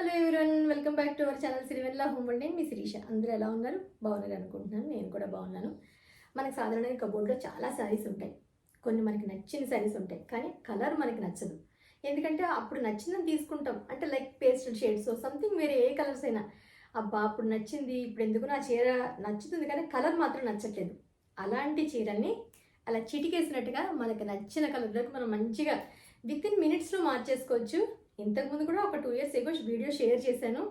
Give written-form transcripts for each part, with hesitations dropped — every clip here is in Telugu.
Hello everyone, welcome back to our channel Sirivennela home అండి. మీ శిరీష. అందరూ ఎలా ఉన్నారు? బాగున్నారు అనుకుంటున్నాను. నేను కూడా బాగున్నాను. మనకు సాధారణంగా కబోర్డ్లో చాలా శారీస్ ఉంటాయి. కొన్ని మనకి నచ్చిన శారీస్ ఉంటాయి, కానీ కలర్ మనకి నచ్చదు. ఎందుకంటే అప్పుడు నచ్చిందని తీసుకుంటాం. అంటే లైక్ పేస్టల్ షేడ్స్ సంథింగ్, వేరే ఏ కలర్స్ అయినా అబ్బా అప్పుడు నచ్చింది, ఇప్పుడు ఎందుకు నా చీర నచ్చుతుంది కానీ కలర్ మాత్రం నచ్చట్లేదు. అలాంటి చీరల్ని అలా చిటికేసినట్టుగా మనకి నచ్చిన కలర్లోకి మనం మంచిగా వితిన్ మినిట్స్లో మార్చేసుకోవచ్చు. ఇంతకుముందు కూడా ఒక 2 years ఎగో వీడియో షేర్ చేశాను.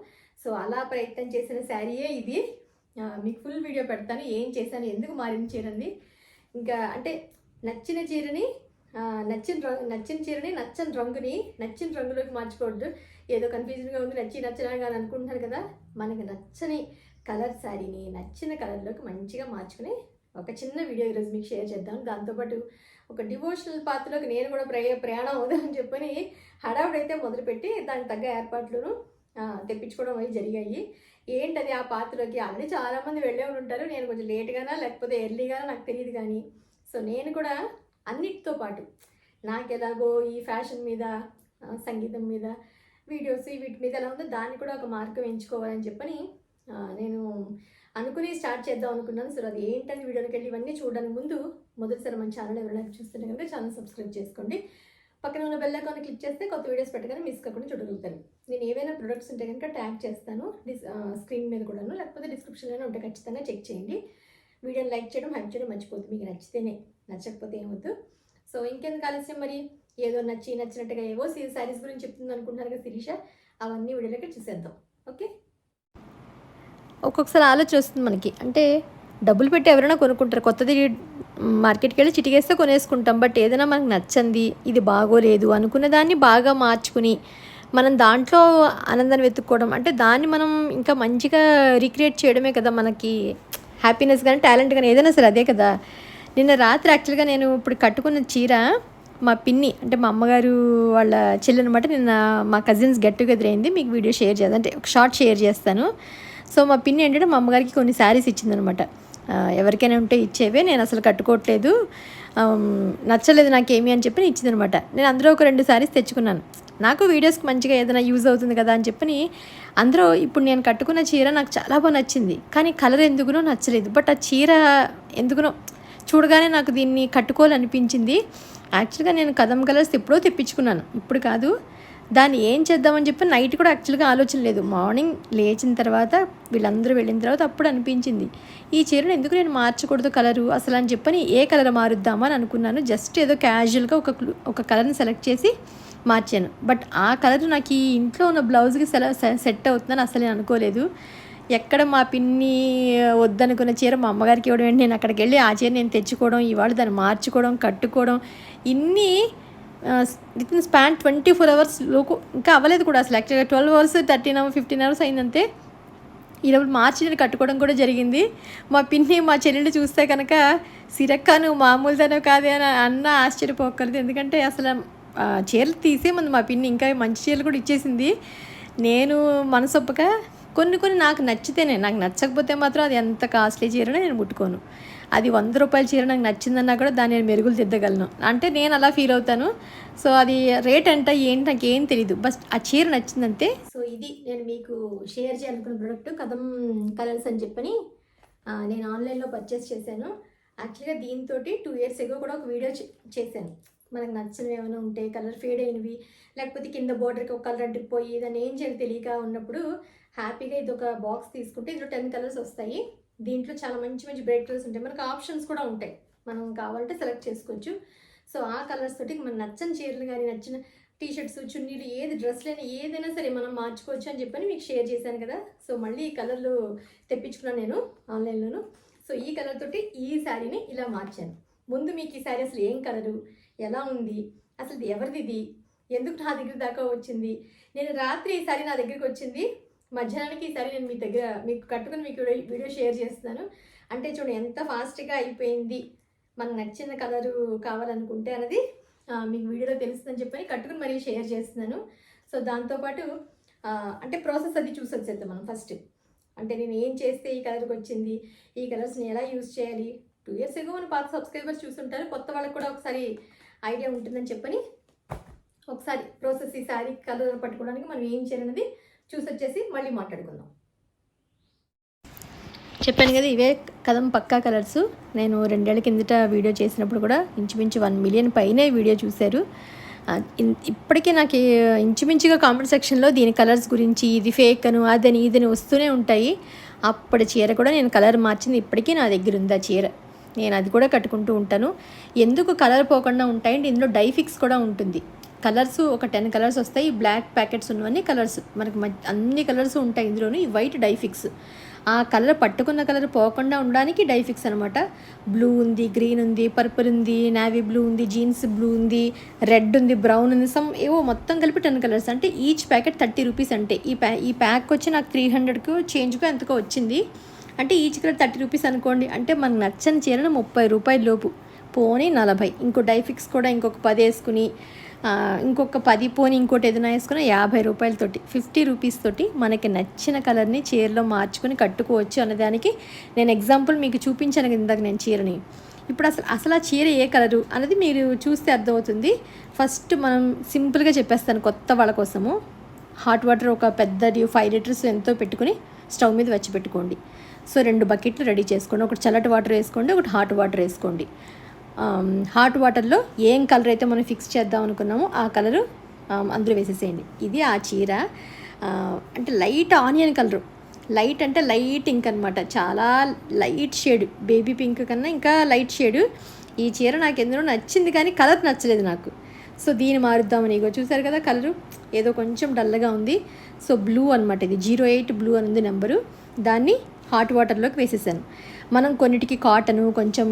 సో అలా ప్రయత్నం చేసిన శారీయే ఇది. మీకు ఫుల్ వీడియో పెడతాను, ఏం చేశాను, ఎందుకు మారిన చీరని. ఇంకా అంటే నచ్చిన చీరని నచ్చిన చీరని నచ్చని రంగుని నచ్చిన రంగులోకి మార్చుకోవద్దు. ఏదో కన్ఫ్యూజన్గా ఉంది, నచ్చినా అని అనుకుంటున్నాను కదా. మనకి నచ్చని కలర్ శారీని నచ్చిన కలర్లోకి మంచిగా మార్చుకుని ఒక చిన్న వీడియో ఈరోజు మీకు షేర్ చేద్దాం. దాంతోపాటు ఒక డివోషనల్ పాత్రలోకి నేను కూడా ప్రయాణం అవుదామని చెప్పని హడావుడైతే మొదలుపెట్టి దానికి తగ్గ ఏర్పాట్లను తెప్పించుకోవడం అవి జరిగాయి. ఏంటది ఆ పాత్రలోకి ఆల్రెడీ చాలామంది వెళ్ళే ఉంటారు. నేను కొంచెం లేట్గానా లేకపోతే ఎర్లీగానా నాకు తెలియదు, కానీ సో నేను కూడా అన్నిటితో పాటు నాకు ఎలాగో ఈ ఫ్యాషన్ మీద, సంగీతం మీద, వీడియోస్ వీటి మీద ఎలా ఉందో దాన్ని కూడా ఒక మార్గం ఎంచుకోవాలని చెప్పని నేను అనుకుని స్టార్ట్ చేద్దాం అనుకున్నాను. సో అది ఏంటని వీడియోకి వెళ్ళి ఇవన్నీ చూడడానికి ముందు మొదటిసారి మన ఛానల్ ఎవరైనా చూస్తుంటే కనుక ఛానల్ సబ్స్క్రైబ్ చేసుకోండి. పక్కన ఉన్న బెల్ ఐకాన్ క్లిక్ చేస్తే కొత్త వీడియోస్ పెట్టగానే మిస్ కాకుండా చూడగలుగుతాను. నేను ఏవైనా ప్రొడక్ట్స్ ఉంటే కనుక ట్యాగ్ చేస్తాను స్క్రీన్ మీద కూడాను, లేకపోతే డిస్క్రిప్షన్లోనే ఉంటే ఖచ్చితంగా చెక్ చేయండి. వీడియోని లైక్ చేయడం, హైప్ చేయడం మర్చిపోద్దు. మీకు నచ్చితేనే, నచ్చకపోతే ఏమవుద్దు. సో ఇంకెందుకు ఆలస్యం, మరి ఏదో నచ్చినట్టుగా ఏవో శారీస్ గురించి చెప్తుంది అనుకుంటున్నారు కదా శిరీష, అవన్నీ వీడియోలోకి చూసేద్దాం. ఓకే, ఒక్కొక్కసారి ఆలోచన వస్తుంది మనకి, అంటే డబ్బులు పెట్టి ఎవరైనా కొనుక్కుంటారు. కొత్తది మార్కెట్కి వెళ్ళి చిటికేస్తే కొనేసుకుంటాం. బట్ ఏదైనా మనకు నచ్చంది, ఇది బాగోలేదు అనుకున్న దాన్ని బాగా మార్చుకుని మనం దాంట్లో ఆనందాన్ని వెతుక్కోవడం, అంటే దాన్ని మనం ఇంకా మంచిగా రీక్రియేట్ చేయడమే కదా మనకి హ్యాపీనెస్. కానీ టాలెంట్ కానీ ఏదైనా సరే అదే కదా. నిన్న రాత్రి యాక్చువల్గా నేను ఇప్పుడు కట్టుకున్న చీర మా పిన్ని, అంటే మా అమ్మగారు వాళ్ళ చెల్లి అనమాట. నిన్న మా కజిన్స్ గెట్ టుగెదర్ అయింది. మీకు వీడియో షేర్ చేద్దాం, అంటే ఒక షార్ట్ షేర్ చేస్తాను. సో మా పిన్ని ఏంటంటే మా అమ్మగారికి కొన్ని శారీస్ ఇచ్చిందనమాట. ఎవరికైనా ఉంటే ఇచ్చేవే, నేను అసలు కట్టుకోవట్లేదు, నచ్చలేదు నాకేమి అని చెప్పి ఇచ్చిందనమాట. నేను అందులో ఒక 2 శారీస్ తెచ్చుకున్నాను. నాకు వీడియోస్కి మంచిగా ఏదైనా యూజ్ అవుతుంది కదా అని చెప్పని అందులో ఇప్పుడు నేను కట్టుకున్న చీర నాకు చాలా బాగా నచ్చింది, కానీ కలర్ ఎందుకునో నచ్చలేదు. బట్ ఆ చీర ఎందుకునో చూడగానే నాకు దీన్ని కట్టుకోవాలనిపించింది. యాక్చువల్గా నేను కదం కలర్స్ ఎప్పుడో తెప్పించుకున్నాను, ఇప్పుడు కాదు. దాన్ని ఏం చేద్దామని చెప్పి నైట్ కూడా యాక్చువల్గా ఆలోచన లేదు. మార్నింగ్ లేచిన తర్వాత వీళ్ళందరూ వెళ్ళిన తర్వాత అప్పుడు అనిపించింది, ఈ చీరను ఎందుకు నేను మార్చకూడదు కలరు అసలు అని చెప్పని ఏ కలర్ మారుద్దామా అని అనుకున్నాను. జస్ట్ ఏదో క్యాజువల్గా ఒక కలర్ని సెలెక్ట్ చేసి మార్చాను. బట్ ఆ కలర్ నాకు ఈ ఇంట్లో ఉన్న బ్లౌజ్కి సెట్ అవుతుందని అసలు నేను అనుకోలేదు. ఎక్కడ మా పిన్ని వద్దనుకున్న చీర మా అమ్మగారికి ఇవ్వడం ఏంటి, నేను అక్కడికి వెళ్ళి ఆ చీర నేను తెచ్చుకోవడం, ఇవాళ దాన్ని మార్చుకోవడం, కట్టుకోవడం, ఇన్ని విత్ ఇన్ స్పాన్ 24 hours లోపు ఇంకా అవ్వలేదు కూడా అసలు. యాక్చువల్గా 12 hours 13 hours 15 hours అయిందంతే. ఈరోజు మార్చి నేను కట్టుకోవడం కూడా జరిగింది. మా పిన్ని మా చెల్లెళ్ళు చూస్తే కనుక సిరక్క నువ్వు మామూలుదనో కాదే అని అన్న ఆశ్చర్యపోకలేదు. ఎందుకంటే అసలు చీరలు తీసేమంది మా పిన్ని, ఇంకా మంచి చీరలు కూడా ఇచ్చేసింది. నేను మనసొప్పక కొన్ని నాకు నచ్చితేనే, నాకు నచ్చకపోతే మాత్రం అది ఎంత కాస్ట్లీ చీరనో నేను ముట్టుకోను. అది 100 రూపాయల చీర నాకు నచ్చిందన్నా కూడా దాన్ని నేను మెరుగులు దిద్దగలను, అంటే నేను అలా ఫీల్ అవుతాను. సో అది రేట్ అంటే ఏంటి నాకు ఏం తెలీదు, బస్ ఆ చీర నచ్చిందంతే. సో ఇది నేను మీకు షేర్ చేయాలనుకున్న ప్రోడక్ట్ కదం కలర్స్ అని చెప్పని నేను ఆన్లైన్లో పర్చేస్ చేశాను. యాక్చువల్గా దీంతో 2 years ఎగో కూడా ఒక వీడియో చేశాను. మనకు నచ్చినవి ఏమైనా ఉంటే, కలర్ ఫేడ్ అయినవి, లేకపోతే కింద బోర్డర్కి ఒక కలర్ అంటుకుపోయి దాన్ని ఏం చేయాలి తెలియక ఉన్నప్పుడు హ్యాపీగా ఇది ఒక బాక్స్ తీసుకుంటే ఇందులో 10 కలర్స్ వస్తాయి. దీంట్లో చాలా మంచి బ్రైట్ కలర్స్ ఉంటాయి. మనకు ఆప్షన్స్ కూడా ఉంటాయి, మనం కావాలంటే సెలెక్ట్ చేసుకోవచ్చు. సో ఆ కలర్స్ తోటి మన నచ్చని చీరలు కానీ, నచ్చిన టీషర్ట్స్, చున్నీలు, ఏది డ్రెస్లైనా ఏదైనా సరే మనం మార్చుకోవచ్చు అని చెప్పని మీకు షేర్ చేశాను కదా. సో మళ్ళీ ఈ కలర్లు తెప్పించుకున్నాను నేను ఆన్లైన్లోను. సో ఈ కలర్ తోటి ఈ శారీని ఇలా మార్చాను. ముందు మీకు ఈ శారీ అసలు ఏం కలరు, ఎలా ఉంది, అసలు ఇది ఎవరిది, ఎందుకు నా దగ్గర దాకా వచ్చింది, నేను రాత్రి ఈ శారీ నా దగ్గరికి వచ్చింది, మధ్యాహ్నానికి ఈసారి నేను మీ దగ్గర మీకు కట్టుకుని మీకు వీడియో షేర్ చేస్తున్నాను. అంటే చూడండి ఎంత ఫాస్ట్గా అయిపోయింది. మనకు నచ్చిన కలరు కావాలనుకుంటే అన్నది మీకు వీడియోలో తెలుస్తుందని చెప్పని కట్టుకుని మరీ షేర్ చేస్తున్నాను. సో దాంతోపాటు అంటే ప్రాసెస్ అది చూసి వచ్చేద్దాం మనం ఫస్ట్. అంటే నేను ఏం చేస్తే ఈ కలర్కి వచ్చింది, ఈ కలర్స్ని ఎలా యూజ్ చేయాలి. 2 years ఎగో మన పాత సబ్స్క్రైబర్స్ చూస్తుంటారు, కొత్త వాళ్ళకి కూడా ఒకసారి ఐడియా ఉంటుందని చెప్పని ఒకసారి ప్రాసెస్, ఈ శారీ కలర్ పట్టుకోవడానికి మనం ఏం చేయాలనేది చూసొచ్చేసి మళ్ళీ మాట్లాడుకుందాం. చెప్పాను కదా, ఇవే కదం పక్కా కలర్స్. నేను 2 ఏళ్ల కిందట వీడియో చేసినప్పుడు కూడా ఇంచుమించు 1 మిలియన్ పైనే వీడియో చూశారు. ఇప్పటికీ నాకు ఇంచుమించుగా కామెంట్ సెక్షన్లో దీని కలర్స్ గురించి, ఇది ఫేక్ అను అదని ఇదని వస్తూనే ఉంటాయి. అప్పటి చీర కూడా నేను కలర్ మార్చింది ఇప్పటికీ నా దగ్గర ఉంది ఆ చీర. నేను అది కూడా కట్టుకుంటూ ఉంటాను. ఎందుకు కలర్ పోకుండా ఉంటాయంటే ఇందులో డై ఫిక్స్ కూడా ఉంటుంది. కలర్స్ ఒక 10 కలర్స్ వస్తాయి. బ్లాక్ ప్యాకెట్స్ ఉన్నవన్నీ కలర్స్, మనకు అన్ని కలర్స్ ఉంటాయి ఇందులోని. ఈ వైట్ డై ఫిక్స్, ఆ కలర్ పట్టుకున్న కలర్ పోకుండా ఉండడానికి డై ఫిక్స్ అనమాట. బ్లూ ఉంది, గ్రీన్ ఉంది, పర్పుల్ ఉంది, నావీ బ్లూ ఉంది, జీన్స్ బ్లూ ఉంది, రెడ్ ఉంది, బ్రౌన్ ఉంది, ఏవో మొత్తం కలిపి 10 కలర్స్. అంటే ఈచ్ ప్యాకెట్ 30 రూపీస్. అంటే ఈ ప్యాక్ వచ్చి నాకు 300కు చేంజ్కు ఎంతకో వచ్చింది. అంటే ఈచ్ కలర్ 30 రూపీస్ అనుకోండి. అంటే మనకు నచ్చని చీరను 30 రూపాయల లోపు, పోనీ 40. ఇంకో డై ఫిక్స్ కూడా ఇంకొక 10 వేసుకుని, ఇంకొక 10 పోనీ ఇంకోటి ఏదైనా వేసుకుని 50 రూపాయలతోటి, 50 రూపీస్ తోటి మనకి నచ్చిన కలర్ని చీరలో మార్చుకొని కట్టుకోవచ్చు అన్నదానికి నేను ఎగ్జాంపుల్ మీకు చూపించాను ఇందాక నేను చీరని. ఇప్పుడు అసలు ఆ చీర ఏ కలరు అనేది మీరు చూస్తే అర్థమవుతుంది. ఫస్ట్ మనం సింపుల్గా చెప్పేస్తాను కొత్త వాళ్ళ కోసము. హాట్ వాటర్ ఒక పెద్దది 5 లీటర్స్ ఎంతో పెట్టుకుని స్టవ్ మీద వచ్చి పెట్టుకోండి. సో 2 బకెట్లు రెడీ చేసుకోండి. ఒకటి చల్లటి వాటర్ వేసుకోండి, ఒకటి హాట్ వాటర్ వేసుకోండి. హాట్ వాటర్లో ఏం కలర్ అయితే మనం ఫిక్స్ చేద్దాం అనుకున్నామో ఆ కలరు అందులో వేసేసేయండి. ఇది ఆ చీర. అంటే లైట్ ఆనియన్ కలరు, లైట్ అంటే లైట్ పింక్ అనమాట. చాలా లైట్ షేడ్, బేబీ పింక్ కన్నా ఇంకా లైట్ షేడు. ఈ చీర నాకు ఎందులో నచ్చింది కానీ కలర్ నచ్చలేదు నాకు. సో దీన్ని మారుద్దామని, ఇగో చూసారు కదా కలరు ఏదో కొంచెం డల్గా ఉంది. సో బ్లూ అనమాట, ఇది 08 బ్లూ అని ఉంది నెంబరు. దాన్ని హాట్ వాటర్లోకి వేసేసాను. మనం కొన్నిటికి కాటను, కొంచెం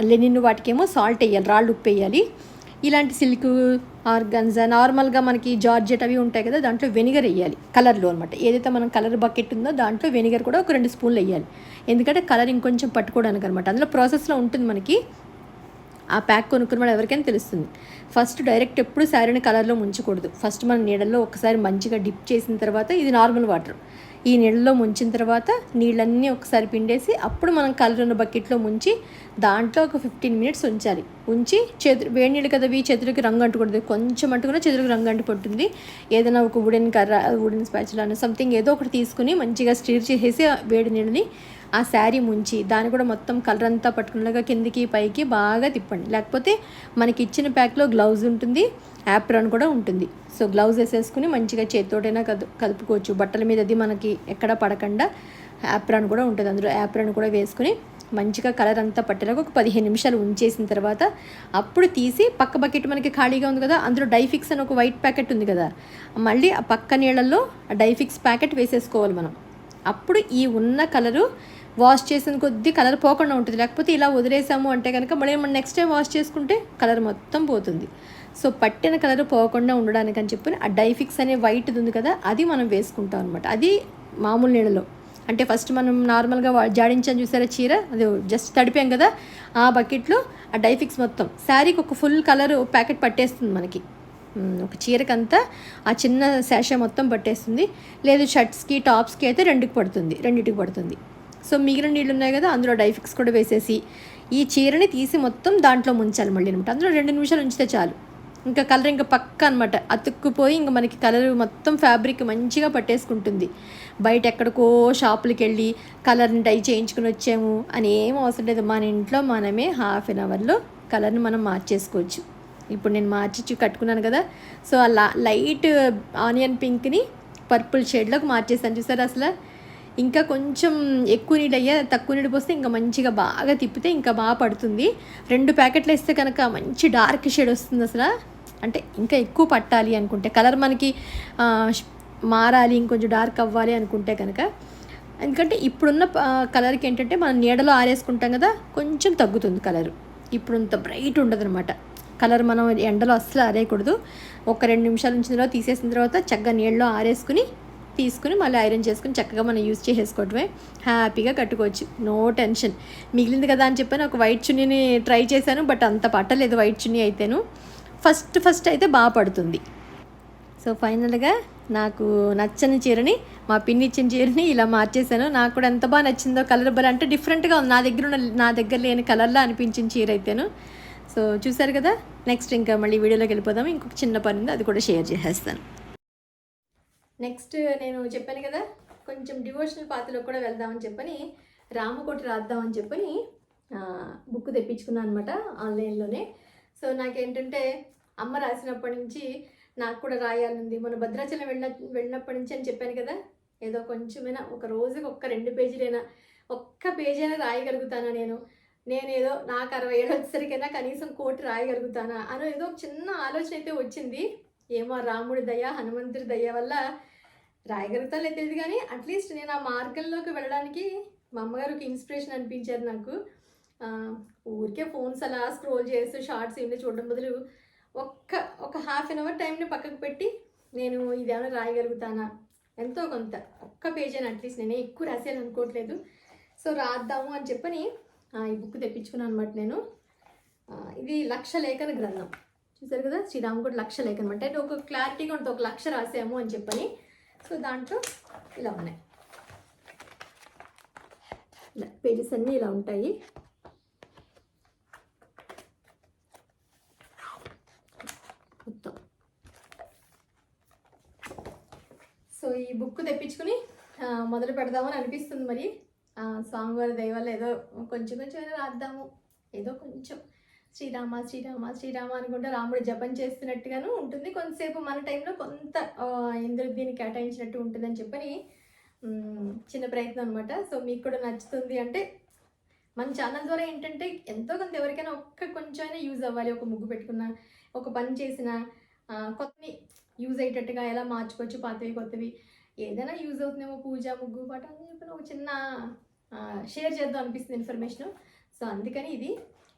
లెనిన్, వాటికేమో సాల్ట్ వేయాలి, రాళ్ళు ఉప్పు వేయాలి. ఇలాంటి సిల్క్, ఆర్గన్జా, నార్మల్గా మనకి జార్జెట్ అవి ఉంటాయి కదా, దాంట్లో వెనిగర్ వేయాలి కలర్లో అనమాట. ఏదైతే మనం కలర్ బకెట్ ఉందో దాంట్లో వెనిగర్ కూడా ఒక 2 స్పూన్లు వేయాలి. ఎందుకంటే కలర్ ఇంకొంచెం పట్టుకోవడానికి అనమాట. అందులో ప్రాసెస్లో ఉంటుంది మనకి. ఆ ప్యాక్ కొనుక్కున్న వాళ్ళు ఎవరికైనా తెలుస్తుంది. ఫస్ట్ డైరెక్ట్ ఎప్పుడు శారీని కలర్లో ముంచకూడదు. ఫస్ట్ మనం నీళ్ళల్లో ఒకసారి మంచిగా డిప్ చేసిన తర్వాత, ఇది నార్మల్ వాటర్, ఈ నీళ్ళలో ముంచిన తర్వాత నీళ్ళన్నీ ఒకసారి పిండేసి అప్పుడు మనం కలర్ ఉన్న బకెట్లో ముంచి దాంట్లో ఒక 15 మినిట్స్ ఉంచాలి. ఉంచి వేడి నీళ్ళు కదా, చేతులకి రంగు అంటుకూడదు. కొంచెం అంటుకున్నా చేతులకు రంగు అంటుకుంటుంది. ఏదైనా ఒక వుడెన్ కర్ర, వుడెన్ స్పాచులా సంథింగ్ ఏదో ఒకటి తీసుకుని మంచిగా స్టిర్ చేసేసి వేడి నీళ్ళని ఆ శారీ ముంచి దాన్ని కూడా మొత్తం కలర్ అంతా పట్టుకునేలాగా కిందికి పైకి బాగా తిప్పండి. లేకపోతే మనకి ఇచ్చిన ప్యాక్లో గ్లౌజ్ ఉంటుంది, యాప్రాన్ కూడా ఉంటుంది. సో గ్లౌజ్ వేసేసుకుని మంచిగా చేతితోటైనా కలుపుకోవచ్చు. బట్టల మీద అది మనకి ఎక్కడ పడకుండా యాప్రాన్ కూడా ఉంటుంది. అందులో యాప్రాన్ కూడా వేసుకుని మంచిగా కలర్ అంతా పట్టేలాగా ఒక 15 నిమిషాలు ఉంచేసిన తర్వాత అప్పుడు తీసి పక్క బకెట్ మనకి ఖాళీగా ఉంది కదా, అందులో డైఫిక్స్ అని ఒక వైట్ ప్యాకెట్ ఉంది కదా, మళ్ళీ ఆ పక్క నీళ్ళల్లో ఆ డైఫిక్స్ ప్యాకెట్ వేసేసుకోవాలి మనం. అప్పుడు ఈ ఉన్న కలరు వాష్ చేసిన కొద్దీ కలర్ పోకుండా ఉంటుంది. లేకపోతే ఇలా వదిలేసాము అంటే కనుక మళ్ళీ మనం నెక్స్ట్ టైం వాష్ చేసుకుంటే కలర్ మొత్తం పోతుంది. సో పట్టిన కలర్ పోకుండా ఉండడానికి అని చెప్పి ఆ డైఫిక్స్ అనే వైట్ది ఉంది కదా, అది మనం వేసుకుంటాం అనమాట. అది మామూలు నీళ్ళలో, అంటే ఫస్ట్ మనం నార్మల్గా జాడించాను చూసారా చీర, అది జస్ట్ తడిపాం కదా, ఆ బకెట్లో ఆ డైఫిక్స్ మొత్తం శారీకి ఒక ఫుల్ కలర్ ప్యాకెట్ పట్టేస్తుంది మనకి. ఒక చీరకంతా ఆ చిన్న శాషే మొత్తం పట్టేస్తుంది. లేదు షర్ట్స్కి, టాప్స్కి అయితే రెండింటికి పడుతుంది. సో మిగిలిన నీళ్ళు ఉన్నాయి కదా, అందులో డైఫిక్స్ కూడా వేసేసి ఈ చీరని తీసి మొత్తం దాంట్లో ముంచాలి మళ్ళీ అనమాట. అందులో 2 నిమిషాలు ఉంచితే చాలు. ఇంకా కలర్ ఇంకా పక్క అనమాట, అతుక్కుపోయి ఇంకా మనకి కలర్ మొత్తం ఫ్యాబ్రిక్ మంచిగా పట్టేసుకుంటుంది. బయట ఎక్కడికో షాపులకి వెళ్ళి కలర్ని డై చేయించుకుని వచ్చాము అని ఏం అవసరం లేదు. మన ఇంట్లో మనమే హాఫ్ అన్ అవర్లో కలర్ని మనం మార్చేసుకోవచ్చు. ఇప్పుడు నేను మార్చి కట్టుకున్నాను కదా, సో అలా లైట్ ఆనియన్ పింక్ని పర్పుల్ షేడ్లోకి మార్చేసాను చూసారు. అసలు ఇంకా కొంచెం ఎక్కువ నీళ్ళు తక్కువ నీళ్ళు పోస్తే ఇంకా మంచిగా బాగా తిప్పితే ఇంకా బాగా పడుతుంది. 2 ప్యాకెట్లు వేస్తే కనుక మంచి డార్క్ షేడ్ వస్తుంది. అసలు అంటే ఇంకా ఎక్కువ పట్టాలి అనుకుంటే, కలర్ మనకి మారాలి, ఇంకొంచెం డార్క్ అవ్వాలి అనుకుంటే కనుక, ఎందుకంటే ఇప్పుడున్న కలర్కి ఏంటంటే మనం నీడలో ఆరేసుకుంటాం కదా, కొంచెం తగ్గుతుంది కలరు. ఇప్పుడు అంత బ్రైట్ ఉండదు అనమాట కలర్. మనం ఎండలో అస్సలు ఆరేయకూడదు. ఒక 2 నిమిషాల నుంచి తర్వాత తీసేసిన తర్వాత చక్కగా నీళ్ళలో ఆరేసుకుని తీసుకుని మళ్ళీ ఐరన్ చేసుకుని చక్కగా మనం యూజ్ చేసేసుకోవటమే. హ్యాపీగా కట్టుకోవచ్చు, నో టెన్షన్. మిగిలింది కదా అని చెప్పాను ఒక వైట్ చున్నీని ట్రై చేశాను, బట్ అంత పట్టలేదు వైట్ చున్నీ అయితేను. ఫస్ట్ అయితే బాగా పడుతుంది. సో ఫైనల్గా నాకు నచ్చని చీరని, మా పిన్ని ఇచ్చిన చీరని ఇలా మార్చేశాను. నాకు కూడా ఎంత బాగా నచ్చిందో, కలర్ బల్ అంటే డిఫరెంట్గా ఉంది. నా దగ్గర లేని కలర్లా అనిపించిన చీర అయితేను. సో చూసారు కదా, నెక్స్ట్ ఇంకా మళ్ళీ వీడియోలోకి వెళ్ళిపోదాము. ఇంకొక చిన్న పని ఉంది, అది కూడా షేర్ చేసేస్తాను. నెక్స్ట్ నేను చెప్పాను కదా కొంచెం డివోషనల్ పాత్రలో కూడా వెళ్దామని చెప్పని రామకోటి రాద్దామని చెప్పని బుక్ తెప్పించుకున్నాను అనమాట ఆన్లైన్లోనే. సో నాకేంటంటే అమ్మ రాసినప్పటి నుంచి నాకు కూడా రాయాలని మన భద్రాచలం వెళ్ళినప్పటి నుంచి అని చెప్పాను కదా, ఏదో కొంచెమైనా ఒక రోజుకి ఒక్క 2 పేజీలైనా ఒక్క పేజీ అయినా రాయగలుగుతానా నేను ఏదో నాకు 60 ఏళ్ళు వచ్చేసరికైనా కనీసం కోటి రాయగలుగుతానా అని ఏదో ఒక చిన్న ఆలోచన అయితే వచ్చింది. ఏమో రాముడి దయ హనుమంతుడి దయ వల్ల రాయగలుగుతానో తెలియదు, కానీ అట్లీస్ట్ నేను ఆ మార్గంలోకి వెళ్ళడానికి మా అమ్మగారికి ఇన్స్పిరేషన్ అనిపించారు నాకు. ఊరికే ఫోన్స్ అలా స్క్రోల్ చేస్తూ షార్ట్స్ ఏంటో చూడడం బదులు ఒక హాఫ్ అన్ అవర్ టైంని పక్కకు పెట్టి నేను ఇదేమైనా రాయగలుగుతానా, ఎంతో కొంత ఒక్క పేజ్ అని అట్లీస్ట్ నేనే ఎక్కువ రాసేయాలి అనుకోవట్లేదు. సో రాద్దాము అని చెప్పని ఈ బుక్ తెప్పించుకున్నాను అనమాట నేను. ఇది 1,00,000 లేఖన గ్రంథం, చూసారు కదా, శ్రీరామకోటి 1,00,000 లేఖన అనమాట. అంటే ఒక క్లారిటీగా ఉంటుంది 1,00,000 రాసాము అని చెప్పని. సో దాంట్లో ఇలా ఉన్నాయి, ఇలా పేజెస్ అన్నీ ఇలా ఉంటాయి. మొత్తం సో ఈ బుక్ తెప్పించుకుని మొదలు పెడదామని అనిపిస్తుంది. మరి స్వామివారి దయ వల్ల ఏదో కొంచెం అయినా రాద్దాము, ఏదో కొంచెం శ్రీరామ శ్రీరామ శ్రీరామ అనుకుంటే రాముడు జపం చేస్తున్నట్టుగాను ఉంటుంది. కొంతసేపు మన టైంలో కొంత ఇందుకు దీన్ని కేటాయించినట్టు ఉంటుందని చెప్పని చిన్న ప్రయత్నం అనమాట. సో మీకు కూడా నచ్చుతుంది అంటే మన ఛానల్ ద్వారా ఏంటంటే ఎంతో కొంత ఎవరికైనా కొంచెం అయినా యూజ్ అవ్వాలి. ఒక ముగ్గు పెట్టుకున్న, ఒక పని చేసిన, కొత్తవి యూజ్ అయ్యేటట్టుగా ఎలా మార్చుకోవచ్చు, పాతవి కొత్తవి ఏదైనా యూజ్ అవుతుందేమో, పూజ ముగ్గు పాట అని చెప్పిన ఒక చిన్న షేర్ చేద్దాం అనిపిస్తుంది ఇన్ఫర్మేషన్. సో అందుకని ఇది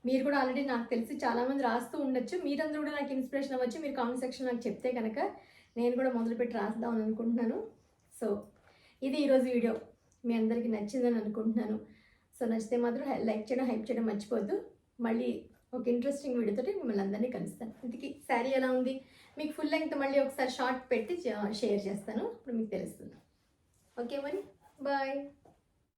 మీరు కూడా ఆల్రెడీ నాకు తెలిసి చాలామంది రాస్తూ ఉండొచ్చు, మీరందరూ కూడా నాకు ఇన్స్పిరేషన్ అవ్వచ్చు. మీరు కామెంట్ సెక్షన్ నాకు చెప్తే కనుక నేను కూడా మొదలుపెట్టి రాద్దామని అనుకుంటున్నాను. సో ఇది ఈరోజు వీడియో మీ అందరికీ నచ్చిందని అనుకుంటున్నాను. సో నచ్చితే మాత్రం లైక్ చేయడం, హైప్ చేయడం మర్చిపోద్దు. మళ్ళీ ఒక ఇంట్రెస్టింగ్ వీడియోతో మిమ్మల్ని అందరినీ కలుస్తాను. ఇంతకీ శారీ ఎలా ఉంది, మీకు ఫుల్ లెంగ్త్ మళ్ళీ ఒకసారి షార్ట్ పెట్టి షేర్ చేస్తాను, అప్పుడు మీకు తెలుస్తుంది. ఓకే మరి బాయ్.